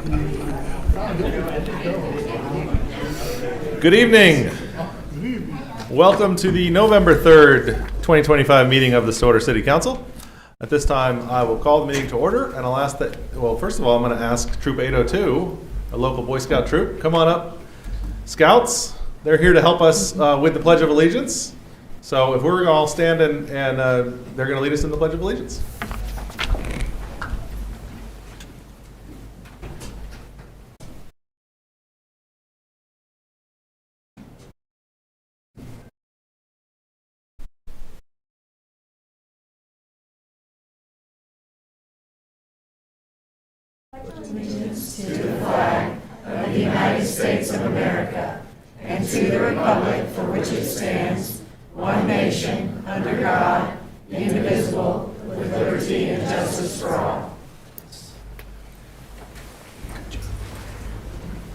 Good evening. Welcome to the November 3rd, 2025 meeting of the Stillwater City Council. At this time, I will call the meeting to order, and I'll ask that, well, first of all, I'm going to ask Troop 802, a local Boy Scout troop, come on up. Scouts, they're here to help us with the Pledge of Allegiance. So if we're going to all stand and they're going to lead us in the Pledge of Allegiance. Allegiance to the flag of the United States of America and to the republic for which it stands, one nation, under God, indivisible, with liberty and justice for all.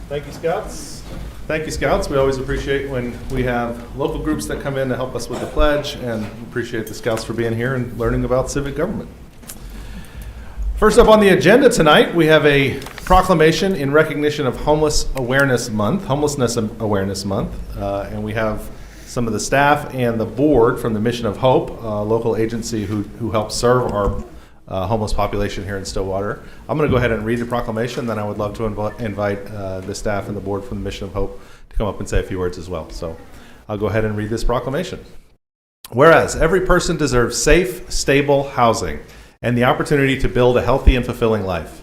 Thank you, Scouts. Thank you, Scouts. We always appreciate when we have local groups that come in to help us with the pledge, and appreciate the Scouts for being here and learning about civic government. First up on the agenda tonight, we have a proclamation in recognition of Homelessness Awareness Month, and we have some of the staff and the board from the Mission of Hope, a local agency who helps serve our homeless population here in Stillwater. I'm going to go ahead and read the proclamation, then I would love to invite the staff and the board from the Mission of Hope to come up and say a few words as well. So I'll go ahead and read this proclamation. Whereas every person deserves safe, stable housing and the opportunity to build a healthy and fulfilling life.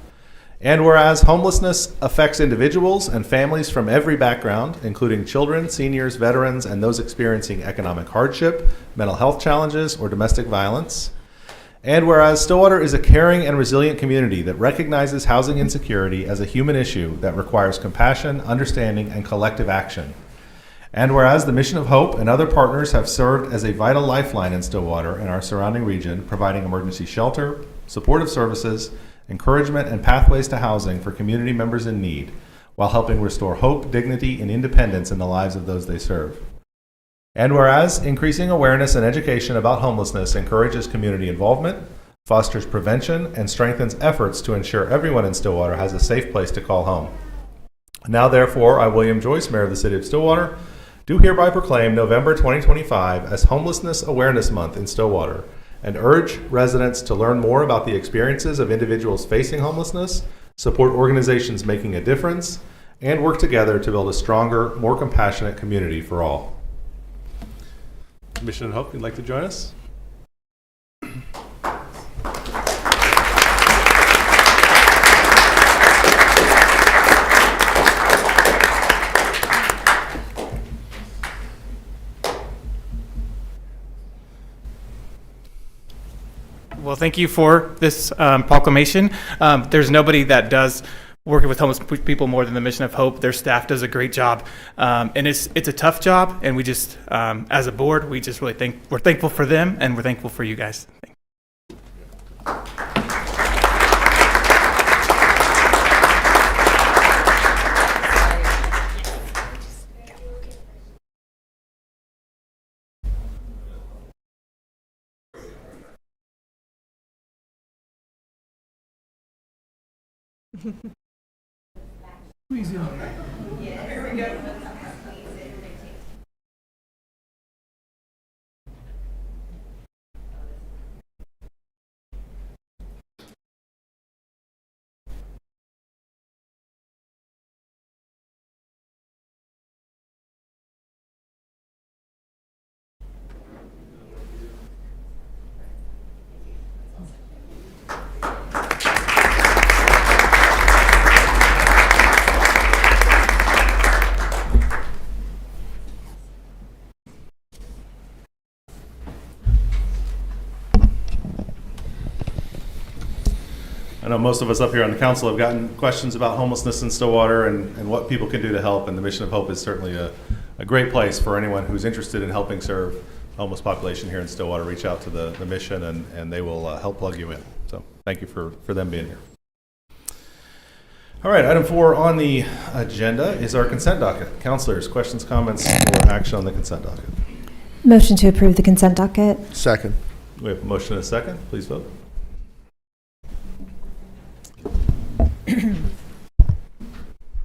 And whereas homelessness affects individuals and families from every background, including children, seniors, veterans, and those experiencing economic hardship, mental health challenges, or domestic violence. And whereas Stillwater is a caring and resilient community that recognizes housing insecurity as a human issue that requires compassion, understanding, and collective action. And whereas the Mission of Hope and other partners have served as a vital lifeline in Stillwater and our surrounding region, providing emergency shelter, supportive services, encouragement, and pathways to housing for community members in need, while helping restore hope, dignity, and independence in the lives of those they serve. And whereas increasing awareness and education about homelessness encourages community involvement, fosters prevention, and strengthens efforts to ensure everyone in Stillwater has a safe place to call home. Now, therefore, I, William Joyce, Mayor of the City of Stillwater, do hereby proclaim November 2025 as Homelessness Awareness Month in Stillwater, and urge residents to learn more about the experiences of individuals facing homelessness, support organizations making a difference, and work together to build a stronger, more compassionate community for all. Mission of Hope, you'd like to join us? Well, thank you for this proclamation. There's nobody that does working with homeless people more than the Mission of Hope. Their staff does a great job, and it's a tough job. And we just, as a board, we just really we're thankful for them, and we're thankful for you guys. Squeeze in. Yeah, here we go. I know most of us up here on the council have gotten questions about homelessness in Stillwater and what people can do to help, and the Mission of Hope is certainly a great place for anyone who's interested in helping serve the homeless population here in Stillwater. Reach out to the mission and they will help plug you in. So thank you for them being here. All right, item 4 on the agenda is our consent docket. Councilors, questions, comments, or action on the consent docket? Motion to approve the consent docket. Second. We have a motion and a second. Please vote.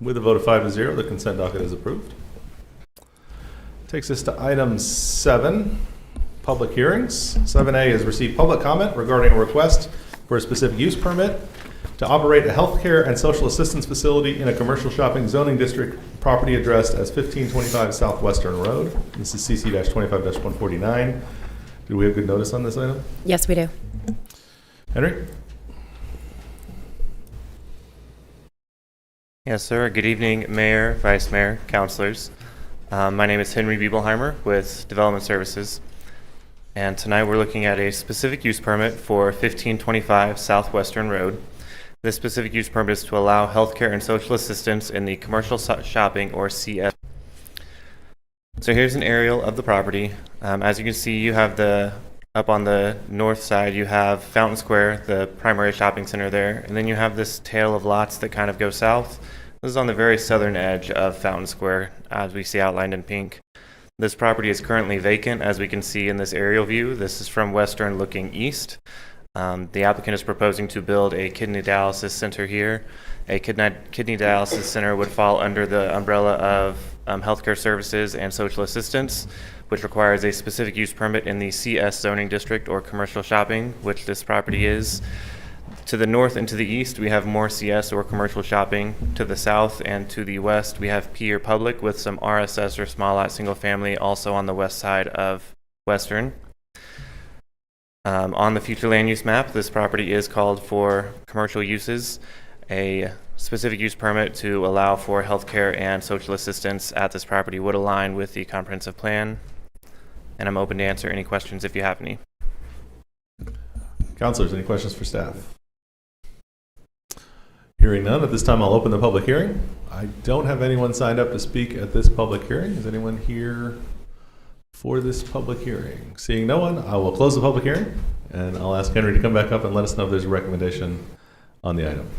With a vote of 5-0, the consent docket is approved. Takes us to item 7, public hearings. 7A is receive public comment regarding a request for a specific use permit to operate a healthcare and social assistance facility in a commercial shopping zoning district, property addressed as 1525 Southwestern Road. This is CC-25-149. Do we have good notice on this item? Yes, we do. Henry? Yes, sir. Good evening, Mayor, Vice Mayor, Councilors. My name is Henry Biebelheimer with Development Services, and tonight we're looking at a specific use permit for 1525 Southwestern Road. This specific use permit is to allow healthcare and social assistance in the commercial shopping or CS. So here's an aerial of the property. As you can see, you have up on the north side, you have Fountain Square, the primary shopping center there, and then you have this tail of lots that kind of go south. This is on the very southern edge of Fountain Square, as we see outlined in pink. This property is currently vacant, as we can see in this aerial view. This is from Western looking east. The applicant is proposing to build a kidney dialysis center here. A kidney dialysis center would fall under the umbrella of healthcare services and social assistance, which requires a specific use permit in the CS zoning district or commercial shopping, which this property is. To the north and to the east, we have more CS or commercial shopping. To the south and to the west, we have P or public with some RSS or small lot single family also on the west side of Western. On the future land use map, this property is called for commercial uses. A specific use permit to allow for healthcare and social assistance at this property would align with the comprehensive plan. And I'm open to answer any questions if you have any. Councilors, any questions for staff? Hearing none, at this time I'll open the public hearing. I don't have anyone signed up to speak at this public hearing. Is anyone here for this public hearing? Seeing no one, I will close the public hearing, and I'll ask Henry to come back up and let us know if there's a recommendation on the item.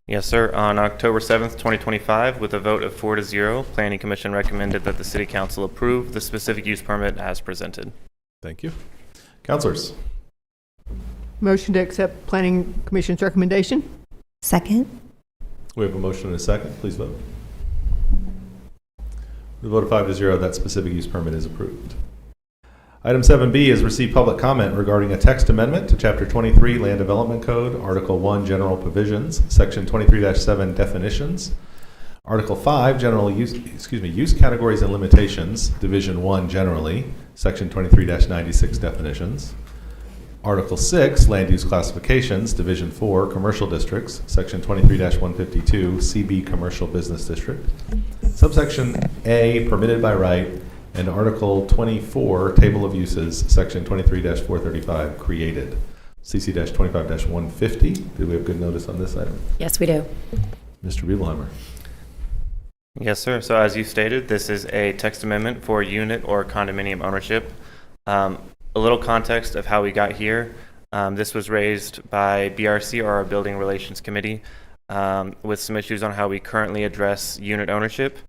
Yes, sir. On October 7th, 2025, with a vote of 4-0, Planning Commission recommended that the City Council approve the specific use permit as presented. Thank you. Councilors? Motion to accept Planning Commission's recommendation. Second. We have a motion and a second. Please vote. With a vote of 5-0, that specific use permit is approved. Item 7B is receive public comment regarding a text amendment to Chapter 23 Land Development Code, Article 1 General Provisions, Section 23-7 Definitions, Article 5 Use Categories and Limitations, Division 1 Generally, Section 23-96 Definitions, Article 6 Land Use Classifications, Division 4 Commercial Districts, Section 23-152 CB Commercial Business District, Subsection A Permitted by Right, and Article 24, Table of Uses, Section 23-435, created. CC-25-150. Do we have good notice on this item? Yes, we do. Mr. Biebelheimer. Yes, sir. So as you stated, this is a text amendment for unit or condominium ownership. A little context of how we got here. This was raised by BRC, or our Building Relations Committee, with some issues on how we currently address unit ownership.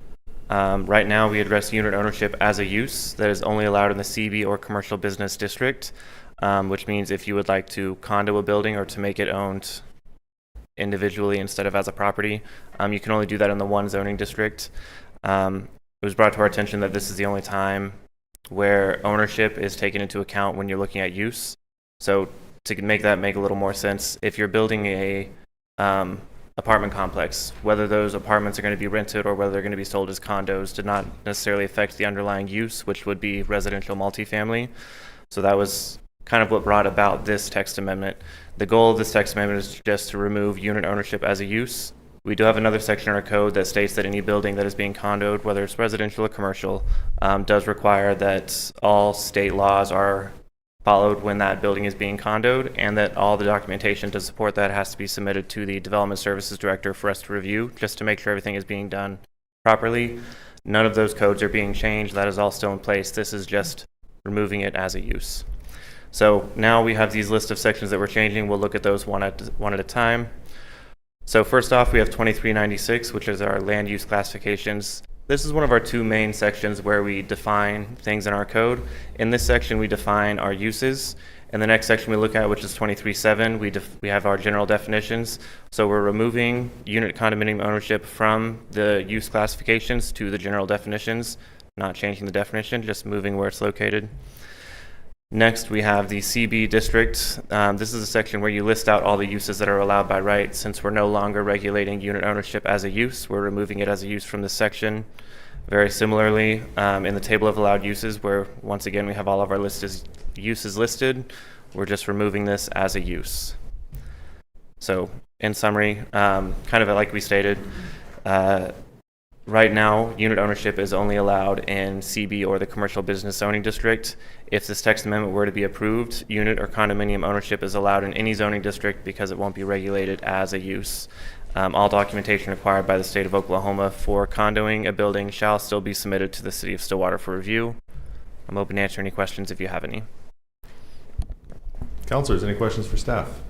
Right now, we address unit ownership as a use that is only allowed in the CB or commercial business district, which means if you would like to condo a building or to make it owned individually instead of as a property, you can only do that in the one zoning district. It was brought to our attention that this is the only time where ownership is taken into account when you're looking at use. So to make that make a little more sense, if you're building a apartment complex, whether those apartments are going to be rented or whether they're going to be sold as condos did not necessarily affect the underlying use, which would be residential multifamily. So that was kind of what brought about this text amendment. The goal of this text amendment is just to remove unit ownership as a use. We do have another section in our code that states that any building that is being condoed, whether it's residential or commercial, does require that all state laws are followed when that building is being condoed, and that all the documentation to support that has to be submitted to the Development Services Director for us to review, just to make sure everything is being done properly. None of those codes are being changed. That is all still in place. This is just removing it as a use. So now we have these list of sections that we're changing. We'll look at those one at a time. So first off, we have 2396, which is our land use classifications. This is one of our two main sections where we define things in our code. In this section, we define our uses, In the next section we look at, which is 23.7, we have our general definitions. So we're removing unit condominium ownership from the use classifications to the general definitions, not changing the definition, just moving where it's located. Next, we have the CB district. This is a section where you list out all the uses that are allowed by right. Since we're no longer regulating unit ownership as a use, we're removing it as a use from this section. Very similarly, in the table of allowed uses, where once again we have all of our uses listed, we're just removing this as a use. So in summary, kind of like we stated, right now unit ownership is only allowed in CB or the commercial business zoning district. If this text amendment were to be approved, unit or condominium ownership is allowed in any zoning district because it won't be regulated as a use. All documentation required by the state of Oklahoma for condoing a building shall still be submitted to the city of Stillwater for review. I'm open to answer any questions if you have any. Councilors, any questions for staff?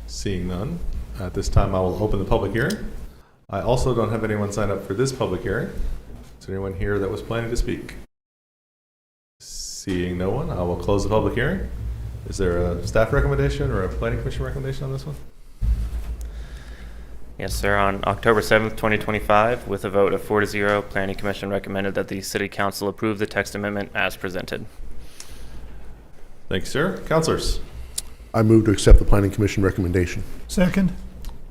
Seeing none, at this time I will open the public hearing. I also don't have anyone sign up for this public hearing. Is there anyone here that was planning to speak? Seeing no one, I will close the public hearing. Is there a staff recommendation or a planning commission recommendation on this one? Yes, sir. On October 7th, 2025, with a vote of 4-0, Planning Commission recommended that the City Council approve the text amendment as presented. Thank you, sir. Councilors, I move to accept the Planning Commission recommendation. Second.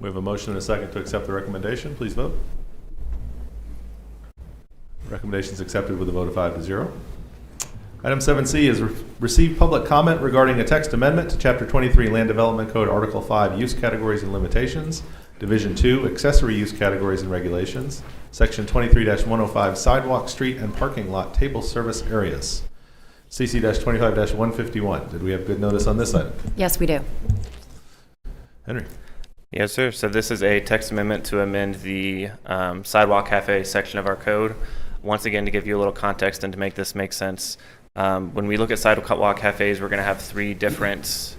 we have a motion and a second to accept the recommendation. Please vote. Recommendation is accepted with a vote of 5-0. Item 7C is receive public comment regarding a text amendment to Chapter 23 Land Development Code, Article 5, Use Categories and Limitations, Division 2, Accessory Use Categories and Regulations, Section 23-105, Sidewalk, Street, and Parking Lot Table Service Areas. CC-25-151. Did we have good notice on this item? Yes, we do. Henry. Yes, sir. So this is a text amendment to amend the sidewalk cafe section of our code. Once again, to give you a little context and to make this make sense, when we look at sidewalk cafes, we're going to have three different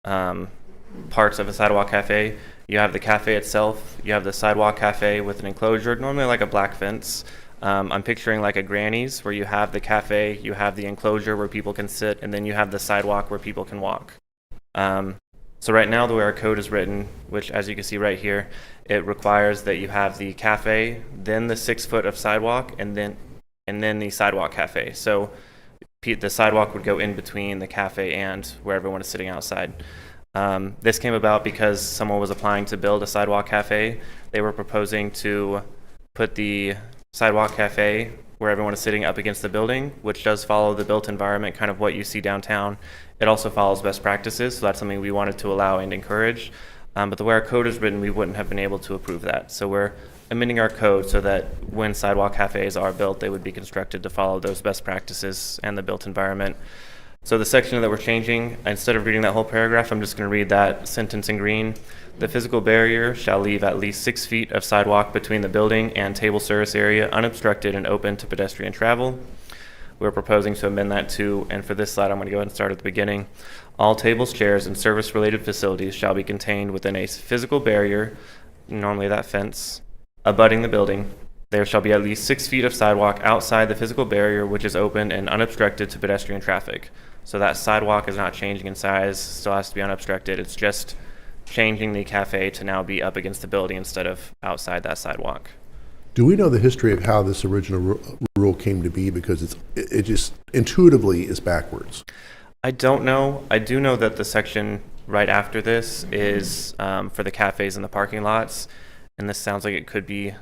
parts of a sidewalk cafe. You have the cafe itself, you have the sidewalk cafe with an enclosure, normally like a black fence. I'm picturing like a Granny's where you have the cafe, you have the enclosure where people can sit, and then you have the sidewalk where people can walk. So right now, the way our code is written, which as you can see right here, it requires that you have the cafe, then the 6 foot of sidewalk, and then the sidewalk cafe. So the sidewalk would go in between the cafe and where everyone is sitting outside. This came about because someone was applying to build a sidewalk cafe. They were proposing to put the sidewalk cafe where everyone is sitting up against the building, which does follow the built environment, kind of what you see downtown. It also follows best practices, so that's something we wanted to allow and encourage. But the way our code is written, we wouldn't have been able to approve that. So we're amending our code so that when sidewalk cafes are built, they would be constructed to follow those best practices and the built environment. So the section that we're changing, instead of reading that whole paragraph, I'm just going to read that sentence in green. The physical barrier shall leave at least 6 feet of sidewalk between the building and table service area unobstructed and open to pedestrian travel. We're proposing to amend that to, and for this slide I'm going to go ahead and start at the beginning. All tables, chairs, and service-related facilities shall be contained within a physical barrier, normally that fence, abutting the building. There shall be at least 6 feet of sidewalk outside the physical barrier, which is open and unobstructed to pedestrian traffic. So that sidewalk is not changing in size, still has to be unobstructed. It's just changing the cafe to now be up against the building instead of outside that sidewalk. Do we know the history of how this original rule came to be? Because it just intuitively is backwards. I don't know. I do know that the section right after this is for the cafes and the parking lots, and this sounds like it could be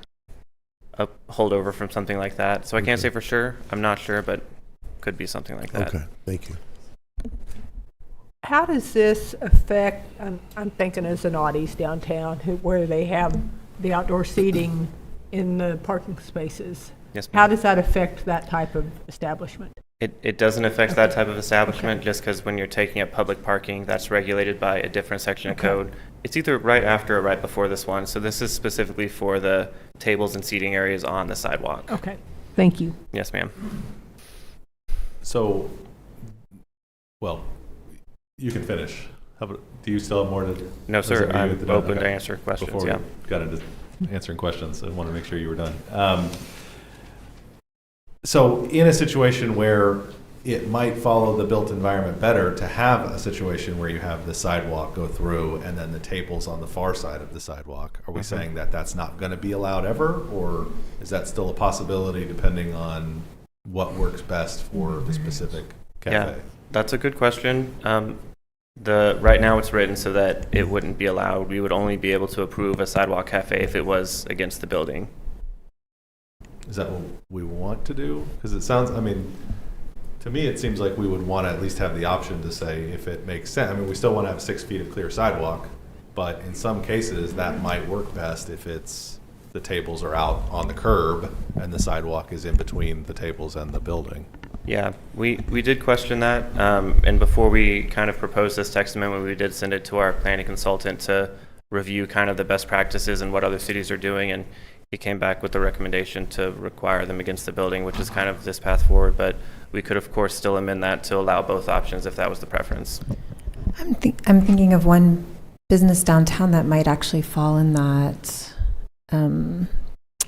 a holdover from something like that. So I can't say for sure. I'm not sure, but could be something like that. Okay, thank you. How does this affect, I'm thinking of Zanotti's downtown, where they have the outdoor seating in the parking spaces. Yes, ma'am. How does that affect that type of establishment? It doesn't affect that type of establishment just because when you're taking up public parking, that's regulated by a different section of code. It's either right after or right before this one. So this is specifically for the tables and seating areas on the sidewalk. Okay, thank you. Yes, ma'am. So, well, you can finish. Do you still have more to? No, sir. Are you I'm at the open okay. to answer questions. Before Yeah. we got into answering questions, I want to make sure you were done. So in a situation where it might follow the built environment better to have a situation where you have the sidewalk go through and then the tables on the far side of the sidewalk, are we saying that that's not going to be allowed ever? Or is that still a possibility depending on what works best for the specific cafe? Yeah, that's a good question. Right now it's written so that it wouldn't be allowed. We would only be able to approve a sidewalk cafe if it was against the building. Is that what we want to do? Because it sounds, I mean, to me, it seems like we would want to at least have the option to say if it makes sense. I mean, we still want to have 6 feet of clear sidewalk, but in some cases that might work best if it's the tables are out on the curb and the sidewalk is in between the tables and the building. Yeah, we did question that, and before we kind of proposed this text amendment, we did send it to our planning consultant to review kind of the best practices and what other cities are doing, and he came back with the recommendation to require them against the building, which is kind of this path forward, but we could, of course, still amend that to allow both options if that was the preference. I'm thinking of one business downtown that might actually fall in that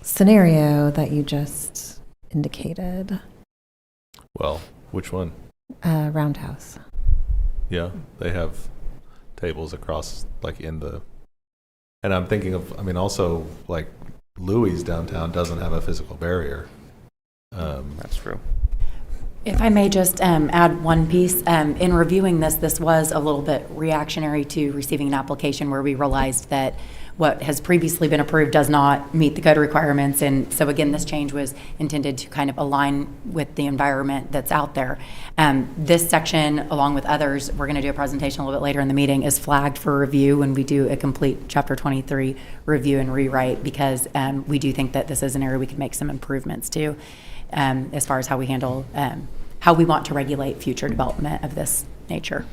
scenario that you just indicated. Well, which one? Roundhouse. Yeah, they have tables across, like in the, and I'm thinking of, I mean, also like Louis downtown doesn't have a physical barrier. That's true. If I may just add one piece, in reviewing this, this was a little bit reactionary to receiving an application where we realized that what has previously been approved does not meet the code requirements. And so again, this change was intended to kind of align with the environment that's out there. This section, along with others, we're going to do a presentation a little bit later in the meeting, is flagged for review when we do a complete Chapter 23 review and rewrite, because we do think that this is an area we could make some improvements to, as far as how we handle, how we want to regulate future development of this nature.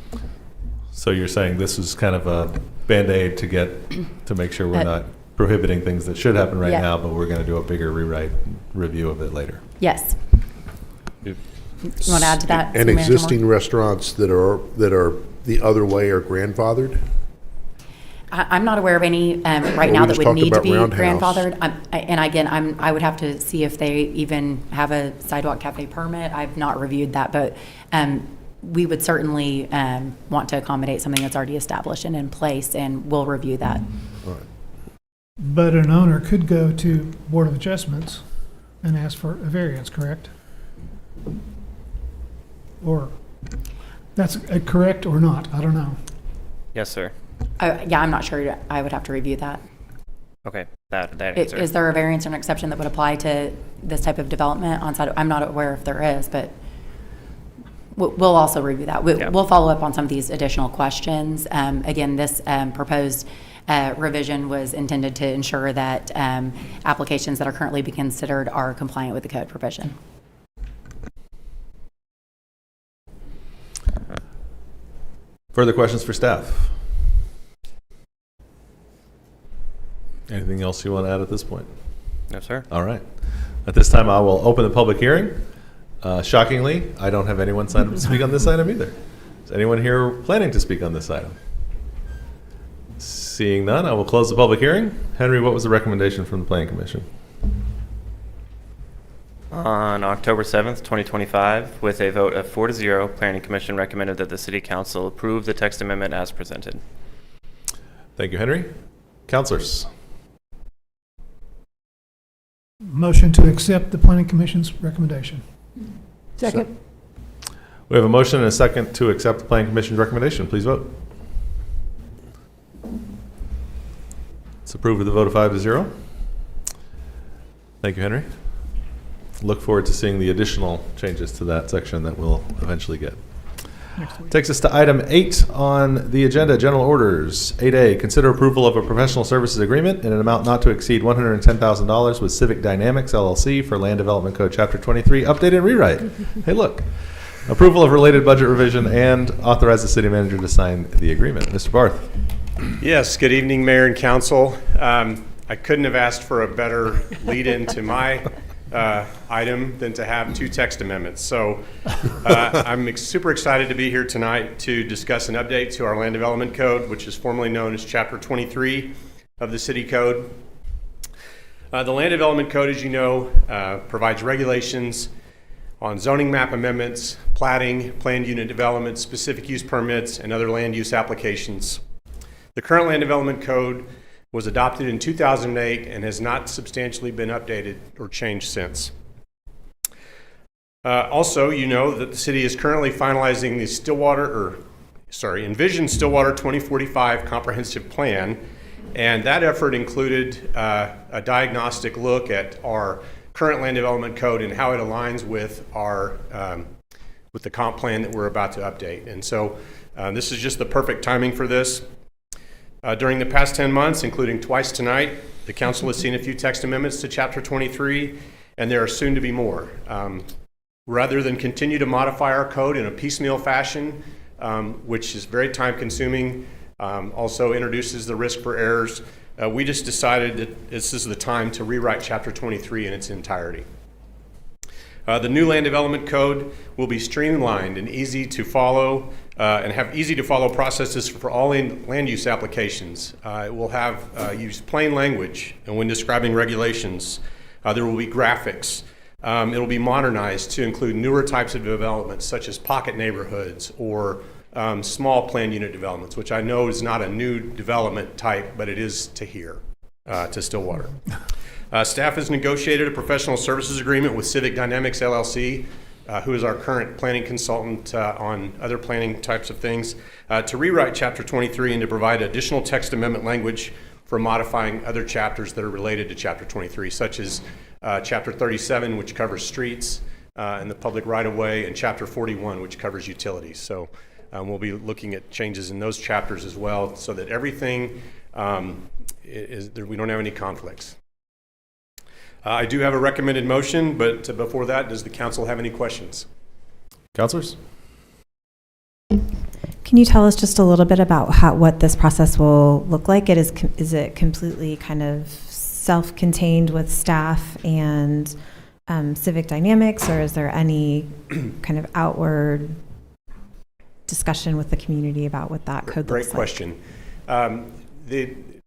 So you're saying this is kind of a Band-Aid to make sure we're not prohibiting things that should happen right Yeah. now, but we're going to do a bigger review of it later. Yes. You want to add to that? And Supermanager Moore? existing restaurants that are the other way are grandfathered? I'm not aware of any right Well, now we that just would talked need to about be Roundhouse. grandfathered. And again, I would have to see if they even have a sidewalk cafe permit. I've not reviewed that, but we would certainly want to accommodate something that's already established and in place, and we'll review that. But an owner could go to Board of Adjustments and ask for a variance, correct? Or, that's correct or not, I don't know. Yes, sir. Yeah, I'm not sure. I would have to review that. Okay, that answer. Is there a variance or an exception that would apply to this type of development on site? I'm not aware if there is, but we'll also review that. Yeah. We'll follow up on some of these additional questions. Again, this proposed revision was intended to ensure that applications that are currently being considered are compliant with the code provision. Further questions for staff? Anything else you want to add at this point? No, sir. All right. At this time, I will open the public hearing. Shockingly, I don't have anyone signed up to speak on this item either. Is anyone here planning to speak on this item? Seeing none, I will close the public hearing. Henry, what was the recommendation from the Planning Commission? On October 7th, 2025, with a vote of 4-0, Planning Commission recommended that the City Council approve the text amendment as presented. Thank you, Henry. Councilors? Motion to accept the Planning Commission's recommendation. Second. We have a motion and a second to accept the Planning Commission's recommendation. Please vote. It's approved with a vote of 5-0. Thank you, Henry. Look forward to seeing the additional changes to that section that we'll eventually get. Takes us to item 8 on the agenda, general orders. 8A, consider approval of a professional services agreement in an amount not to exceed $110,000 with Civic Dynamics LLC for Land Development Code Chapter 23, update and rewrite. Hey, look. Approval of related budget revision and authorize the city manager to sign the agreement. Mr. Barth. Yes, good evening, Mayor and Council. I couldn't have asked for a better lead-in to my item than to have 2 text amendments. So I'm super excited to be here tonight to discuss an update to our Land Development Code, which is formerly known as Chapter 23 of the City Code. The Land Development Code, as you know, provides regulations on zoning map amendments, plating, planned unit development, specific use permits, and other land use applications. The current land development code was adopted in 2008 and has not substantially been updated or changed since. Also, you know that the city is currently finalizing the Envision Stillwater 2045 comprehensive plan, and that effort included a diagnostic look at our current land development code and how it aligns with our with the comp plan that we're about to update. And so this is just the perfect timing for this. During the past 10 months, including twice tonight, the council has seen a few text amendments to Chapter 23, and there are soon to be more. Rather than continue to modify our code in a piecemeal fashion, which is very time-consuming, also introduces the risk for errors, we just decided that this is the time to rewrite Chapter 23 in its entirety. The new land development code will be streamlined and easy to follow, and have easy to follow processes for all land use applications. It will have use plain language, and when describing regulations, there will be graphics. It will be modernized to include newer types of developments, such as pocket neighborhoods or small planned unit developments, which I know is not a new development type, but it is to here, to Stillwater. Staff has negotiated a professional services agreement with Civic Dynamics LLC, who is our current planning consultant on other planning types of things, to rewrite Chapter 23 and to provide additional text amendment language for modifying other chapters that are related to Chapter 23, such as Chapter 37, which covers streets and the public right-of-way, and Chapter 41, which covers utilities. So we'll be looking at changes in those chapters as well, so that everything we don't have any conflicts. I do have a recommended motion, but before that, does the council have any questions? Councilors? Can you tell us just a little bit about what this process will look like? Is it completely kind of self-contained with staff and Civic Dynamics, or is there any kind of outward discussion with the community about what that code looks like? Great question.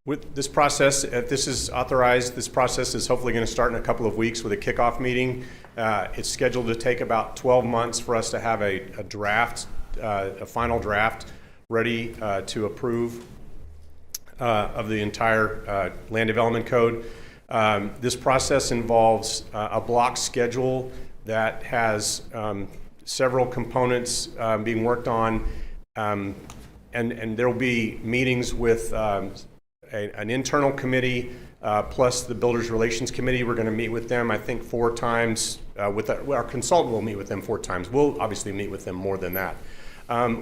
With this process, this is authorized. This process is hopefully going to start in a couple of weeks with a kickoff meeting. It's scheduled to take about 12 months for us to have a draft, a final draft, ready to approve of the entire land development code. This process involves a block schedule that has several components being worked on, and there will be meetings with an internal committee plus the Builders Relations Committee. We're going to meet with them, I think, 4 times. Our consultant will meet with them 4 times. We'll obviously meet with them more than that.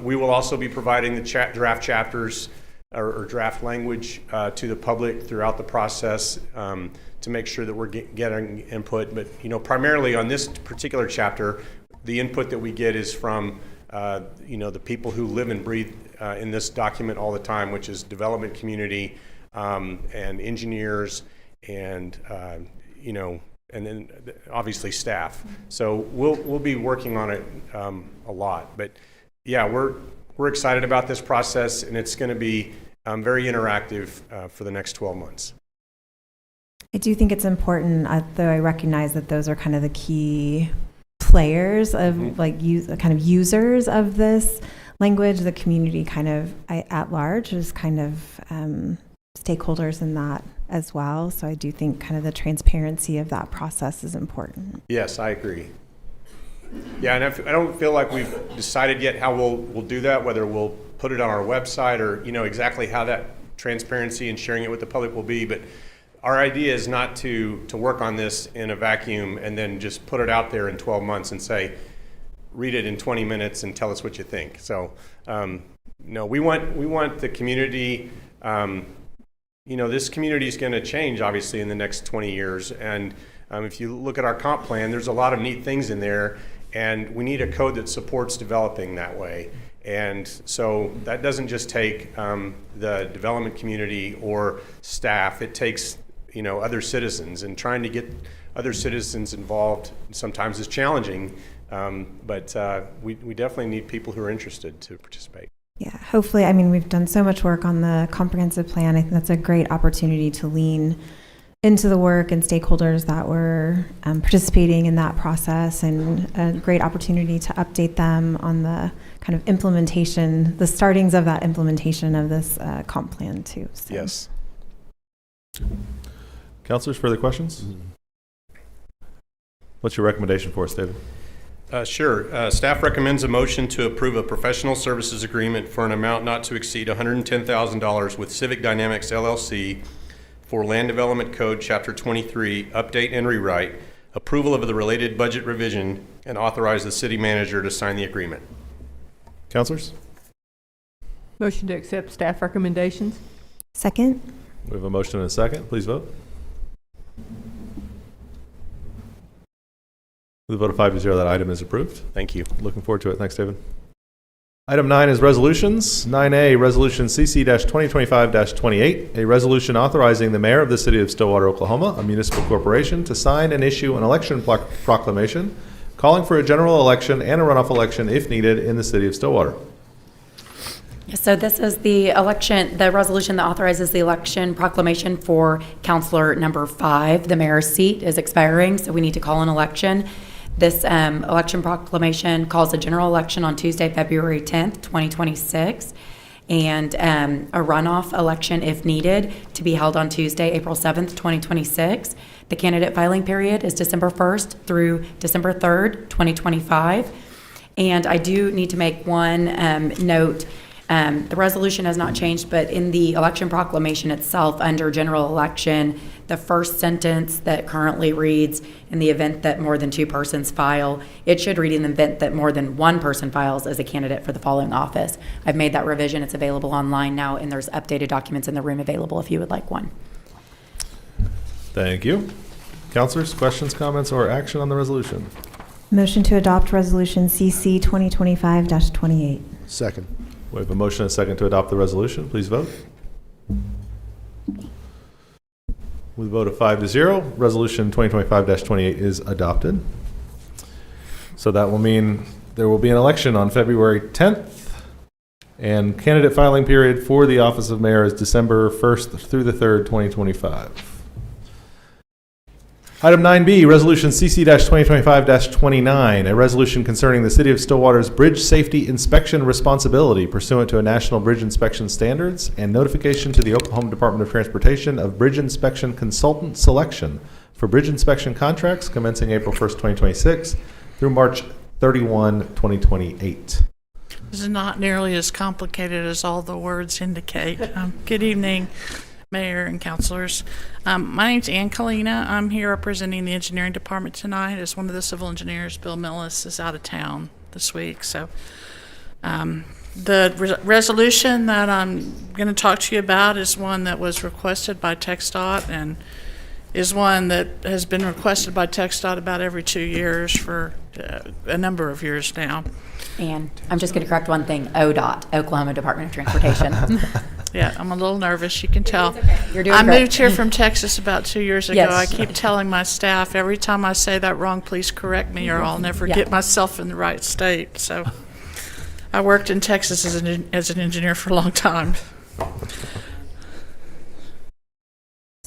We will also be providing the draft chapters or draft language to the public throughout the process to make sure that we're getting input. But primarily on this particular chapter, the input that we get is from the people who live and breathe in this document all the time, which is development community and engineers and and then obviously staff. So we'll be working on it a lot. But yeah, we're excited about this process, and it's going to be very interactive for the next 12 months. I do think it's important, though I recognize that those are kind of the key players of kind of users of this language. The community kind of at large is kind of stakeholders in that as well. So I do think kind of the transparency of that process is important. Yes, I agree. Yeah, and I don't feel like we've decided yet how we'll do that, whether we'll put it on our website or exactly how that transparency and sharing it with the public will be. But our idea is not to work on this in a vacuum and then just put it out there in 12 months and say, read it in 20 minutes and tell us what you think. So no, we want the community. This community is going to change obviously in the next 20 years, and if you look at our comp plan, there's a lot of neat things in there, and we need a code that supports developing that way. And so that doesn't just take the development community or staff. It takes other citizens, and trying to get other citizens involved sometimes is challenging, but we definitely need people who are interested to participate. Yeah, hopefully, we've done so much work on the comprehensive plan. I think that's a great opportunity to lean into the work and stakeholders that were participating in that process, and a great opportunity to update them on the kind of implementation, the startings of that implementation of this comp plan too. So. Yes. Councilors, further questions? What's your recommendation for us, David? Sure. Staff recommends a motion to approve a professional services agreement for an amount not to exceed $110,000 with Civic Dynamics LLC for Land Development Code Chapter 23, update and rewrite, approval of the related budget revision, and authorize the city manager to sign the agreement. Councilors? Motion to accept staff recommendations. Second. We have a motion and a second. Please vote. With a vote of 5-0, that item is approved. Thank you. Looking forward to it. Thanks, David. Item 9 is resolutions. 9A, Resolution CC-2025-28, a resolution authorizing the mayor of the city of Stillwater, Oklahoma, a municipal corporation, to sign and issue an election proclamation calling for a general election and a runoff election if needed in the city of Stillwater. So this is the election, the resolution that authorizes the election proclamation for Councilor number 5. The mayor's seat is expiring, so we need to call an election. This election proclamation calls a general election on Tuesday, February 10th, 2026, and a runoff election, if needed, to be held on Tuesday, April 7th, 2026. The candidate filing period is December 1st through December 3rd, 2025. And I do need to make one note. The resolution has not changed, but in the election proclamation itself, under general election, the first sentence that currently reads, in the event that more than 2 persons file, it should read in the event that more than 1 person files as a candidate for the following office. I've made that revision. It's available online now, and there's updated documents in the room available if you would like one. Thank you. Councilors, questions, comments, or action on the resolution? Motion to adopt resolution CC 2025-28. Second. We have a motion and a second to adopt the resolution. Please vote. With a vote of 5-0, resolution 2025-28 is adopted. So that will mean there will be an election on February 10th, and candidate filing period for the office of mayor is December 1st through the 3rd, 2025. Item 9B, Resolution CC-2025-29, a resolution concerning the City of Stillwater's bridge safety inspection responsibility pursuant to a national bridge inspection standards and notification to the Oklahoma Department of Transportation of bridge inspection consultant selection for bridge inspection contracts commencing April 1st, 2026 through March 31, 2028. This is not nearly as complicated as all the words indicate. Good evening, Mayor and councilors. My name's Ann Kalina. I'm here representing the engineering department tonight as one of the civil engineers. Bill Millis is out of town this week. So the resolution that I'm going to talk to you about is one that was requested by TxDOT and is one that has been requested by TxDOT about every 2 years for a number of years now. And I'm just going to correct one thing, ODOT, Oklahoma Department of Transportation. Yeah, I'm a little nervous, you can tell. Okay. You're doing I great. moved here from Texas about 2 years ago. Yes. I keep telling my staff, every time I say that wrong, please correct me or I'll never Yeah. get myself in the right state. So I worked in Texas as an engineer for a long time.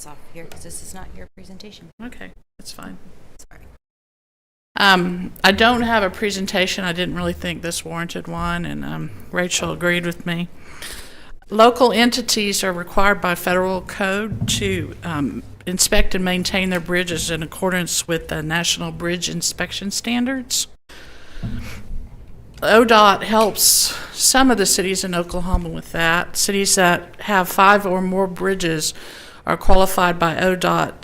Off here because this is not your presentation. Okay, that's fine. Sorry. I don't have a presentation. I didn't really think this warranted one, and Rachel agreed with me. Local entities are required by federal code to inspect and maintain their bridges in accordance with the National Bridge Inspection Standards. ODOT helps some of the cities in Oklahoma with that. Cities that have 5 or more bridges are qualified by ODOT,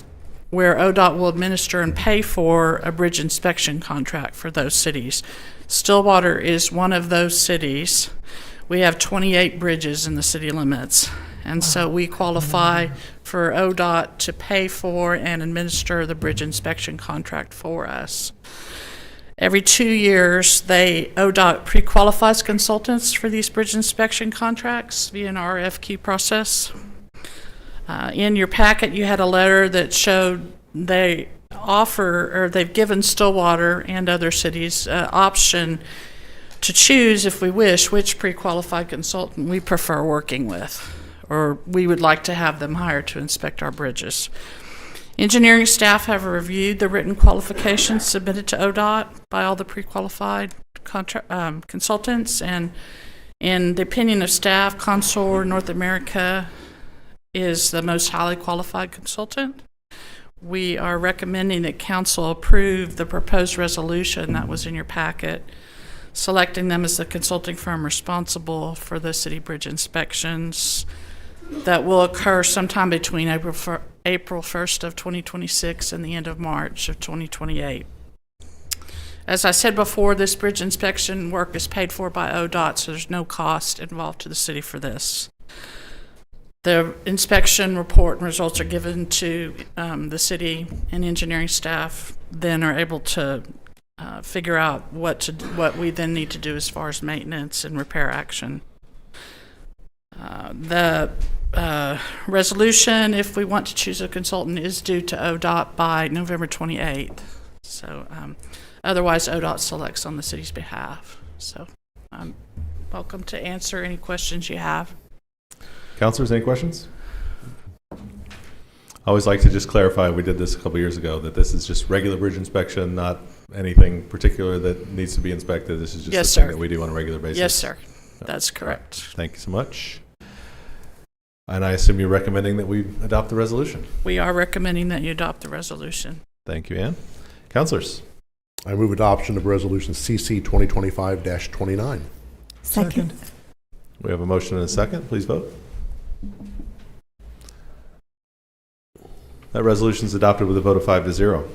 where ODOT will administer and pay for a bridge inspection contract for those cities. Stillwater is one of those cities. We have 28 bridges in the city limits, and so we qualify for ODOT to pay for and administer the bridge inspection contract for us. Every 2 years, ODOT pre-qualifies consultants for these bridge inspection contracts via an RFQ process. In your packet, you had a letter that showed they've given Stillwater and other cities option to choose, if we wish, which pre-qualified consultant we prefer working with, or we would like to have them hired to inspect our bridges. Engineering staff have reviewed the written qualifications submitted to ODOT by all the pre-qualified consultants, and in the opinion of staff, Consor North America is the most highly qualified consultant. We are recommending that council approve the proposed resolution that was in your packet, selecting them as the consulting firm responsible for the city bridge inspections that will occur sometime between April 1st of 2026 and the end of March of 2028. As I said before, this bridge inspection work is paid for by ODOT, so there's no cost involved to the city for this. The inspection report and results are given to the city, and engineering staff then are able to figure out what we then need to do as far as maintenance and repair action. The resolution, if we want to choose a consultant, is due to ODOT by November 28th. So otherwise, ODOT selects on the city's behalf. So I'm welcome to answer any questions you have. Councilors, any questions? I always like to just clarify, we did this a couple years ago, that this is just regular bridge inspection, not anything particular that needs to be inspected. This is just Yes, a thing sir. that we do on a regular basis. Yes, sir. That's correct. Thank you so much. And I assume you're recommending that we adopt the resolution. We are recommending that you adopt the resolution. Thank you, Ann. Councilors? I move adoption of resolution CC 2025-29. Second. We have a motion and a second. Please vote. That resolution is adopted with a vote of 5-0.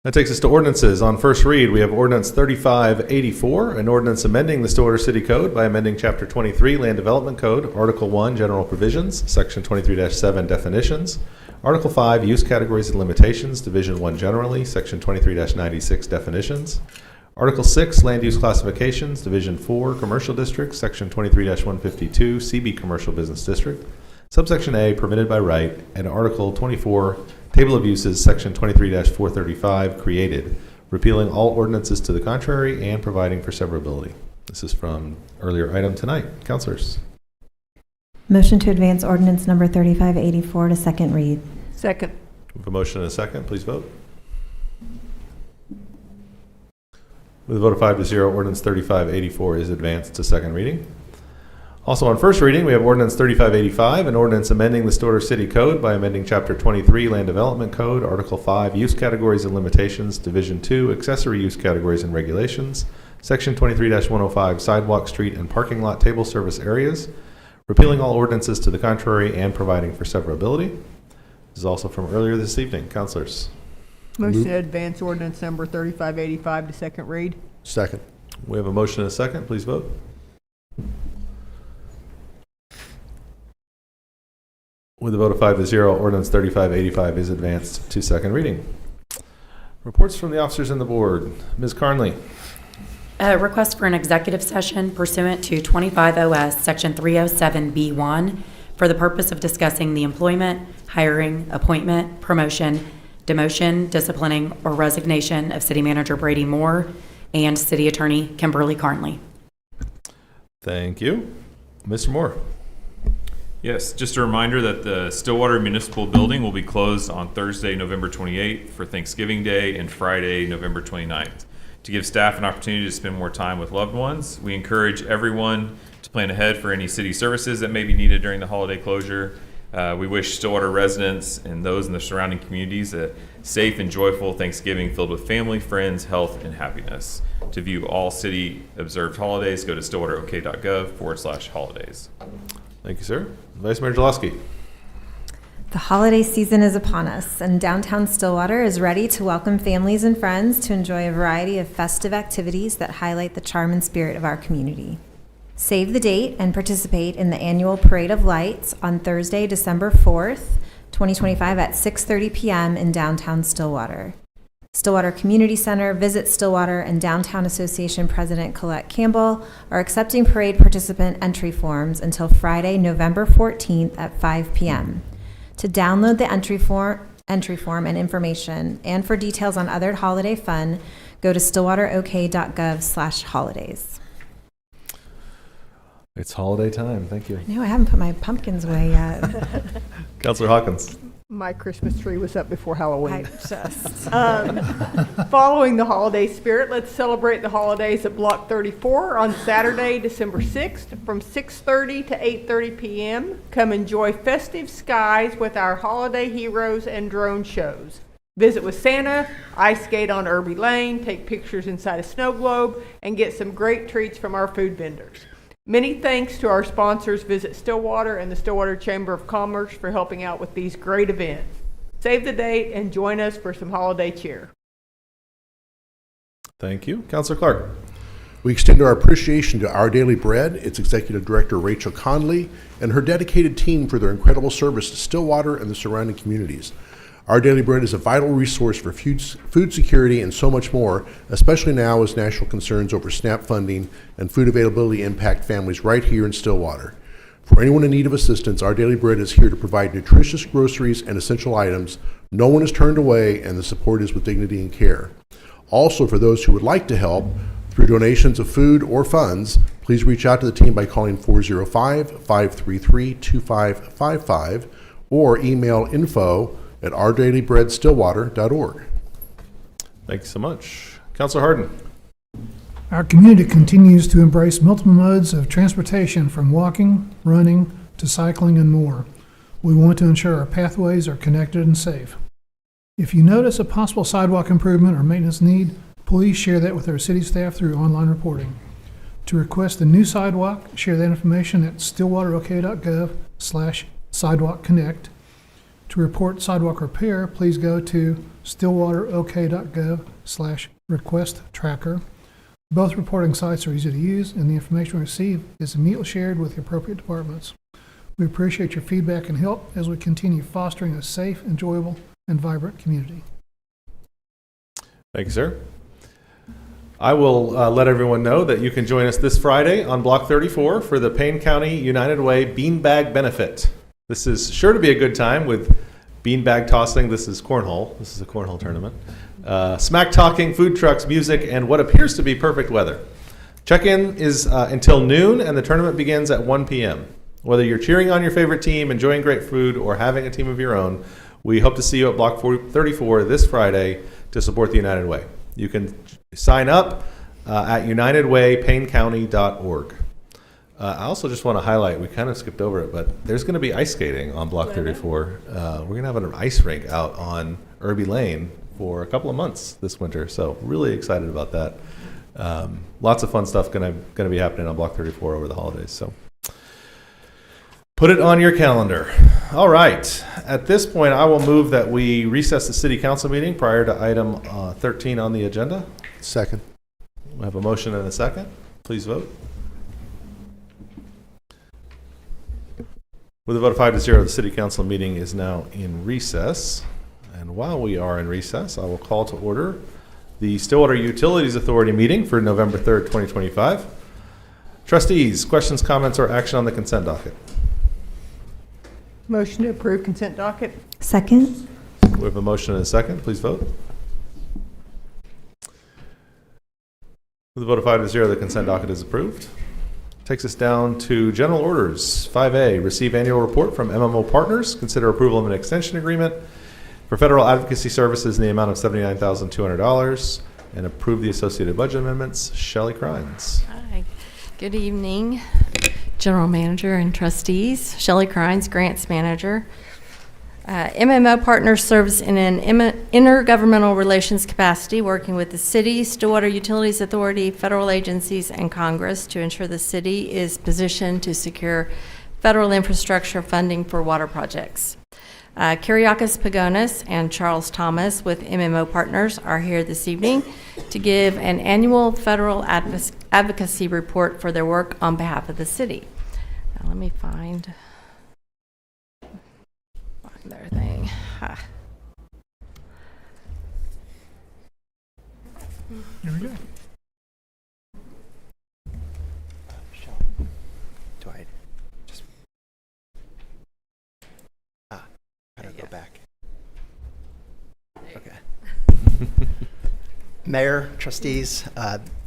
That takes us to ordinances. On first read, we have ordinance 3584, an ordinance amending the Stillwater City Code by amending Chapter 23, Land Development Code, Article 1, General Provisions, Section 23-7, Definitions, Article 5, Use Categories and Limitations, Division 1 Generally, Section 23-96, Definitions, Article 6, Land Use Classifications, Division 4, Commercial Districts, Section 23-152, CB Commercial Business District, Subsection A, Permitted by Right, and Article 24, Table of Uses, Section 23-435, created, repealing all ordinances to the contrary and providing for severability. This is from earlier item tonight. Councilors? Motion to advance ordinance number 3584 to second read. Second. We have a motion and a second. Please vote. With a vote of 5-0, ordinance 3584 is advanced to second reading. Also on first reading, we have ordinance 3585, an ordinance amending the Stillwater City Code by amending Chapter 23, Land Development Code, Article 5, Use Categories and Limitations, Division 2, Accessory Use Categories and Regulations, Section 23-105, Sidewalk, Street, and Parking Lot Table Service Areas, repealing all ordinances to the contrary and providing for severability. This is also from earlier this evening. Councilors? Motion to advance ordinance number 3585 to second read. Second. We have a motion and a second. Please vote. With a vote of 5-0, ordinance 3585 is advanced to second reading. Reports from the officers and the board. Ms. Carnley. A request for an executive session pursuant to 25 OS Section 307B1 for the purpose of discussing the employment, hiring, appointment, promotion, demotion, disciplining, or resignation of City Manager Brady Moore and City Attorney Kimberly Carnley. Thank you. Mr. Moore. Yes, just a reminder that the Stillwater Municipal Building will be closed on Thursday, November 28th for Thanksgiving Day and Friday, November 29th. To give staff an opportunity to spend more time with loved ones, we encourage everyone to plan ahead for any city services that may be needed during the holiday closure. We wish Stillwater residents and those in the surrounding communities a safe and joyful Thanksgiving filled with family, friends, health, and happiness. To view all city observed holidays, go to stillwaterok.gov/holidays. Thank you, sir. Vice Mayor Jaloski. The holiday season is upon us, and downtown Stillwater is ready to welcome families and friends to enjoy a variety of festive activities that highlight the charm and spirit of our community. Save the date and participate in the annual Parade of Lights on Thursday, December 4th, 2025 at 6:30 p.m. in downtown Stillwater. Stillwater Community Center, Visit Stillwater, and Downtown Association President Colette Campbell are accepting parade participant entry forms until Friday, November 14th at 5 p.m. To download the entry form and information, and for details on other holiday fun, go to stillwaterok.gov/holidays. It's holiday time. Thank you. No, I haven't put my pumpkins away yet. Councilor Hawkins. My Christmas tree was up before Halloween. I just, Following the holiday spirit, let's celebrate the holidays at Block 34 on Saturday, December 6th from 6:30 to 8:30 p.m. Come enjoy festive skies with our holiday heroes and drone shows. Visit with Santa, ice skate on Irby Lane, take pictures inside a snow globe, and get some great treats from our food vendors. Many thanks to our sponsors, Visit Stillwater and the Stillwater Chamber of Commerce, for helping out with these great events. Save the date and join us for some holiday cheer. Thank you. Councilor Clark. We extend our appreciation to Our Daily Bread, its Executive Director Rachel Conley, and her dedicated team for their incredible service to Stillwater and the surrounding communities. Our Daily Bread is a vital resource for food security and so much more, especially now as national concerns over SNAP funding and food availability impact families right here in Stillwater. For anyone in need of assistance, Our Daily Bread is here to provide nutritious groceries and essential items. No one is turned away, and the support is with dignity and care. Also, for those who would like to help through donations of food or funds, please reach out to the team by calling 405-533-2555 or email info@ourdailybreadstillwater.org. Thank you so much. Councilor Harden. Our community continues to embrace multiple modes of transportation, from walking, running, to cycling, and more. We want to ensure our pathways are connected and safe. If you notice a possible sidewalk improvement or maintenance need, please share that with our city staff through online reporting. To request a new sidewalk, share that information at stillwaterok.gov/sidewalkconnect. To report sidewalk repair, please go to stillwaterok.gov/request tracker. Both reporting sites are easy to use, and the information received is immediately shared with the appropriate departments. We appreciate your feedback and help as we continue fostering a safe, enjoyable, and vibrant community. Thank you, sir. I will let everyone know that you can join us this Friday on Block 34 for the Payne County United Way Beanbag Benefit. This is sure to be a good time with beanbag tossing. This is cornhole. This is a cornhole tournament. Smack talking, food trucks, music, and what appears to be perfect weather. Check-in is until noon, and the tournament begins at 1 p.m. Whether you're cheering on your favorite team, enjoying great food, or having a team of your own, we hope to see you at Block 34 this Friday to support the United Way. You can sign up at unitedwaypaynecounty.org. I also just want to highlight, we kind of skipped over it, but there's going to be ice skating on Block 34. We're going to have an ice rink out on Irby Lane for a couple of months this winter, so really excited about that. Lots of fun stuff going to be happening on Block 34 over the holidays, so put it on your calendar. All right, at this point, I will move that we recess the city council meeting prior to item 13 on the agenda. Second. We have a motion and a second. Please vote. With a vote of 5-0, the city council meeting is now in recess. And while we are in recess, I will call to order the Stillwater Utilities Authority meeting for November 3rd, 2025. Trustees, questions, comments, or action on the consent docket? Motion to approve consent docket. second? We have a motion and a second. Please vote. With a vote of 5-0, the consent docket is approved. Takes us down to general orders. 5A, receive annual report from MMO Partners. Consider approval of an extension agreement for federal advocacy services in the amount of $79,200 and approve the associated budget amendments. Shelley Crines. Hi. Good evening, General Manager and trustees. Shelley Crines, Grants Manager. MMO Partners serves in an intergovernmental relations capacity, working with the city, Stillwater Utilities Authority, federal agencies, and Congress to ensure the city is positioned to secure federal infrastructure funding for water projects. Kyriakos Pagonis and Charles Thomas with MMO Partners are here this evening to give an annual federal advocacy report for their work on behalf of the city. Now let me find their thing. Here we go. Do I just... how do I go back? Okay. Mayor, trustees,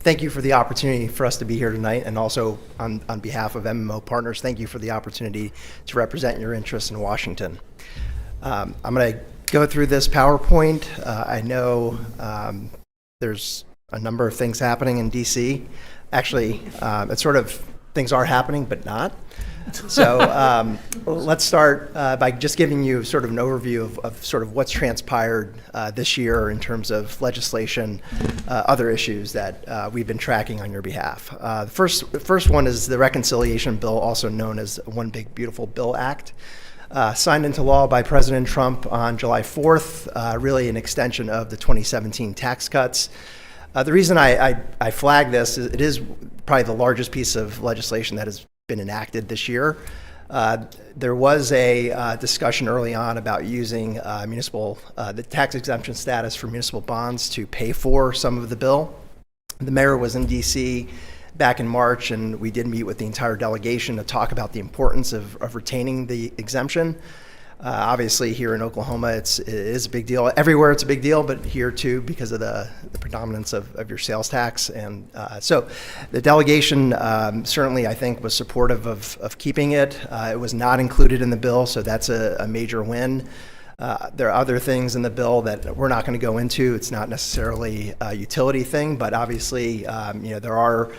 Thank you for the opportunity for us to be here tonight, and also on behalf of MMO Partners, thank you for the opportunity to represent your interests in Washington. I'm going to go through this PowerPoint. I know there's a number of things happening in DC. Actually, it's sort of things are happening, but not. So let's start by just giving you sort of an overview of sort of what's transpired this year in terms of legislation, other issues that we've been tracking on your behalf. The first one is the Reconciliation Bill, also known as One Big Beautiful Bill Act, signed into law by President Trump on July 4th, really an extension of the 2017 tax cuts. The reason I flag this is it is probably the largest piece of legislation that has been enacted this year. There was a discussion early on about using the tax exemption status for municipal bonds to pay for some of the bill. The mayor was in DC back in March, and we did meet with the entire delegation to talk about the importance of retaining the exemption. Obviously, here in Oklahoma, it is a big deal. Everywhere it's a big deal, but here too, because of the predominance of your sales tax. And so the delegation certainly, I think, was supportive of keeping it. It was not included in the bill, so that's a major win. There are other things in the bill that we're not going to go into. It's not necessarily a utility thing, but obviously, there are